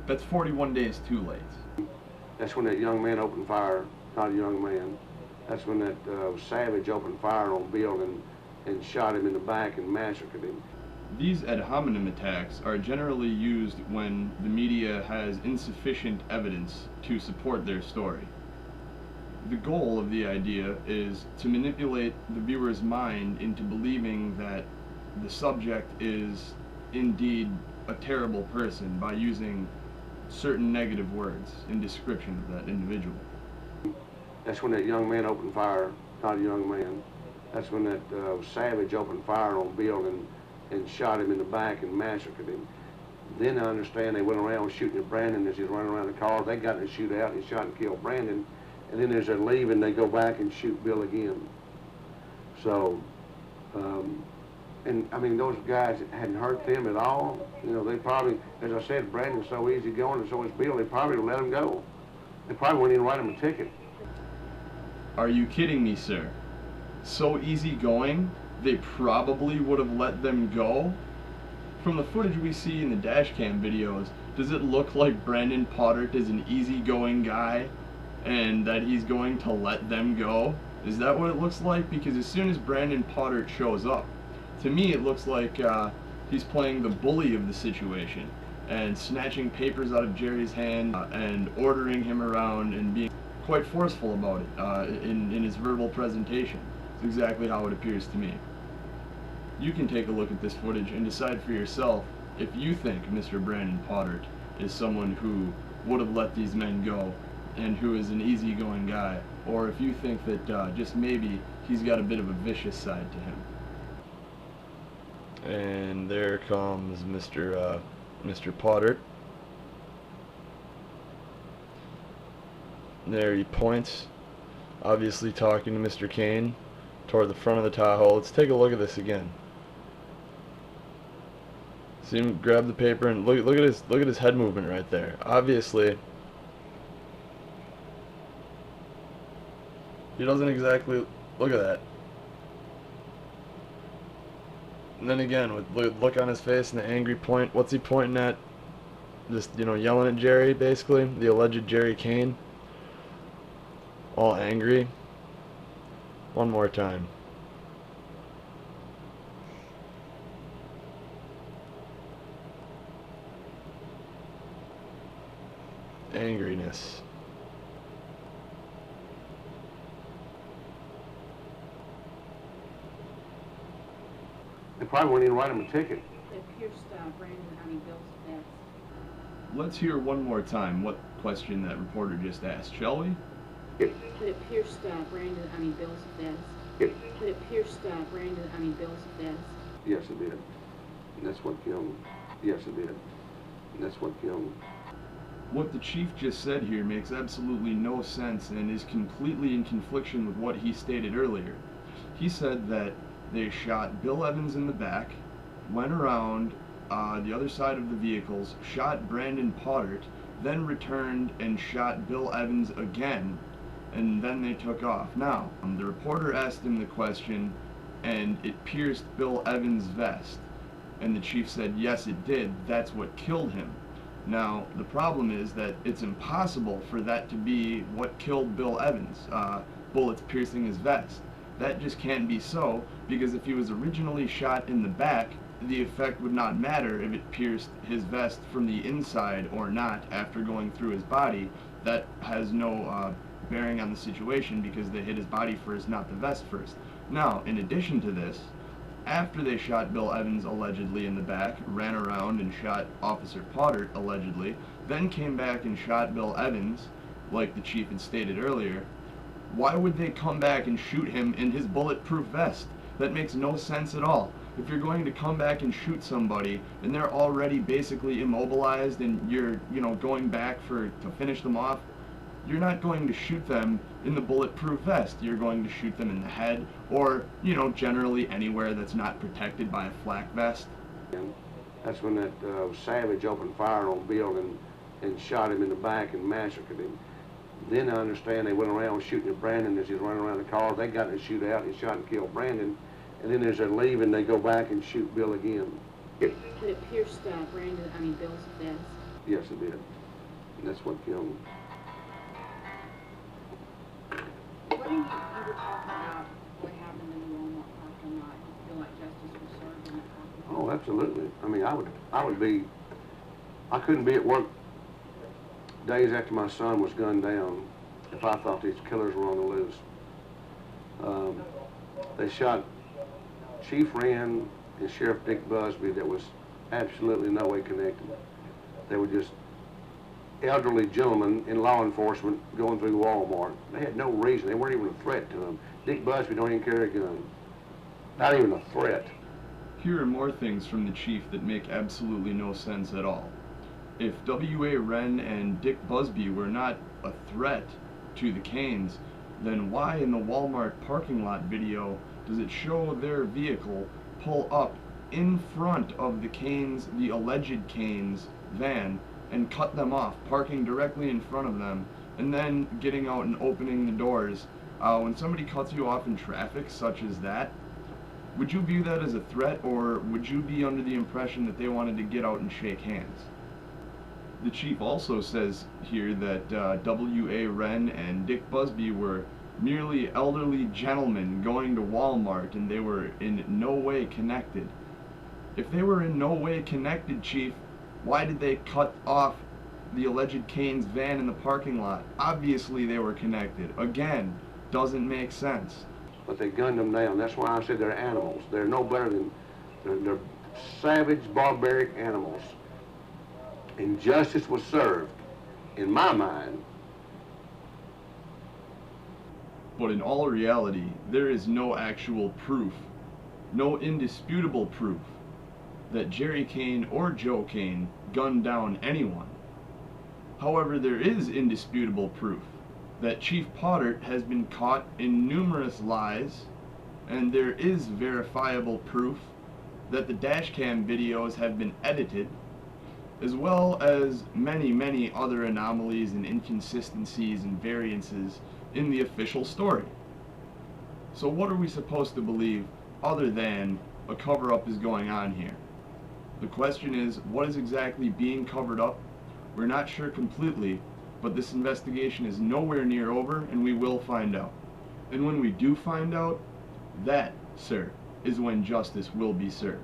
That's 41 days too late. That's when that young man opened fire, not a young man. That's when that savage opened fire on Bill and shot him in the back and massacred him. These ad hominem attacks are generally used when the media has insufficient evidence to support their story. The goal of the idea is to manipulate the viewer's mind into believing that the subject is indeed a terrible person by using certain negative words in description of that individual. That's when that young man opened fire, not a young man. That's when that savage opened fire on Bill and shot him in the back and massacred him. Then I understand they went around shooting at Brandon as he was running around the car. They got in a shootout and he shot and killed Brandon. And then as they're leaving, they go back and shoot Bill again. So, and I mean, those guys hadn't hurt them at all. You know, they probably, as I said, Brandon's so easygoing and so is Bill, they probably would let him go. They probably wouldn't even write him a ticket. Are you kidding me, sir? So easygoing, they probably would have let them go? From the footage we see in the dash cam videos, does it look like Brandon Paudert is an easygoing guy and that he's going to let them go? Is that what it looks like? Because as soon as Brandon Paudert shows up, to me it looks like he's playing the bully of the situation and snatching papers out of Jerry's hand and ordering him around and being quite forceful about it in his verbal presentation. It's exactly how it appears to me. You can take a look at this footage and decide for yourself if you think Mr. Brandon Paudert is someone who would have let these men go and who is an easygoing guy, or if you think that just maybe he's got a bit of a vicious side to him. And there comes Mr. Paudert. There he points, obviously talking to Mr. Kane toward the front of the Tahoe. Let's take a look at this again. See him grab the paper and look at his head movement right there. Obviously, he doesn't exactly look at that. And then again, with look on his face and the angry point, what's he pointing at? Just, you know, yelling at Jerry, basically, the alleged Jerry Kane. All angry. One more time. Angriness. They probably wouldn't even write him a ticket. It pierced Bill's vest. Let's hear one more time what question that reporter just asked, shall we? But it pierced Bill's vest. But it pierced Bill's vest. Yes, it did. And that's what killed him. Yes, it did. And that's what killed him. What the chief just said here makes absolutely no sense and is completely in confliction with what he stated earlier. He said that they shot Bill Evans in the back, went around the other side of the vehicles, shot Brandon Paudert, then returned and shot Bill Evans again, and then they took off. Now, the reporter asked him the question, and it pierced Bill Evans' vest. And the chief said, yes, it did. That's what killed him. Now, the problem is that it's impossible for that to be what killed Bill Evans, bullets piercing his vest. That just can't be so, because if he was originally shot in the back, the effect would not matter if it pierced his vest from the inside or not after going through his body. That has no bearing on the situation because they hit his body first, not the vest first. Now, in addition to this, after they shot Bill Evans allegedly in the back, ran around and shot Officer Paudert allegedly, then came back and shot Bill Evans, like the chief had stated earlier, why would they come back and shoot him in his bulletproof vest? That makes no sense at all. If you're going to come back and shoot somebody and they're already basically immobilized and you're, going back to finish them off, you're not going to shoot them in the bulletproof vest. You're going to shoot them in the head or, generally anywhere that's not protected by a flak vest. And that's when that savage opened fire on Bill and shot him in the back and massacred him. Then I understand they went around shooting at Brandon as he was running around the car. They got in a shootout and he shot and killed Brandon. And then as they're leaving, they go back and shoot Bill again. But it pierced Bill's vest. Yes, it did. And that's what killed him. What you were talking about what happened in the Walmart parking lot? You feel like justice was served in that parking lot? Oh, absolutely. I mean, I couldn't be at work days after my son was gunned down if I thought these killers were on the loose. They shot Chief Wren and Sheriff Dick Busby that was absolutely no way connected. They were just elderly gentlemen in law enforcement going through Walmart. They had no reason. They weren't even a threat to them. Dick Busby don't even carry a gun. Not even a threat. Here are more things from the chief that make absolutely no sense at all. If W.A. Wren and Dick Busby were not a threat to the Kanes, then why in the Walmart parking lot video does it show their vehicle pull up in front of the Kanes, the alleged Kanes, van, and cut them off, parking directly in front of them, and then getting out and opening the doors? When somebody cuts you off in traffic such as that, would you view that as a threat, or would you be under the impression that they wanted to get out and shake hands? The chief also says here that W.A. Wren and Dick Busby were merely elderly gentlemen going to Walmart and they were in no way connected. If they were in no way connected, Chief, why did they cut off the alleged Kane's van in the parking lot? Obviously they were connected. Again, doesn't make sense. But they gunned them down. That's why I said they're animals. They're no better than, they're savage, barbaric animals. And justice was served, in my mind. But in all reality, there is no actual proof, no indisputable proof, that Jerry Kane or Joe Kane gunned down anyone. However, there is indisputable proof that Chief Paudert has been caught in numerous lies, and there is verifiable proof that the dashcam videos have been edited, as well as many, many other anomalies and inconsistencies and variances in the official story. So what are we supposed to believe other than a cover-up is going on here? The question is, what is exactly being covered up? We're not sure completely, but this investigation is nowhere near over, and we will find out. And when we do find out, that, sir, is when justice will be served.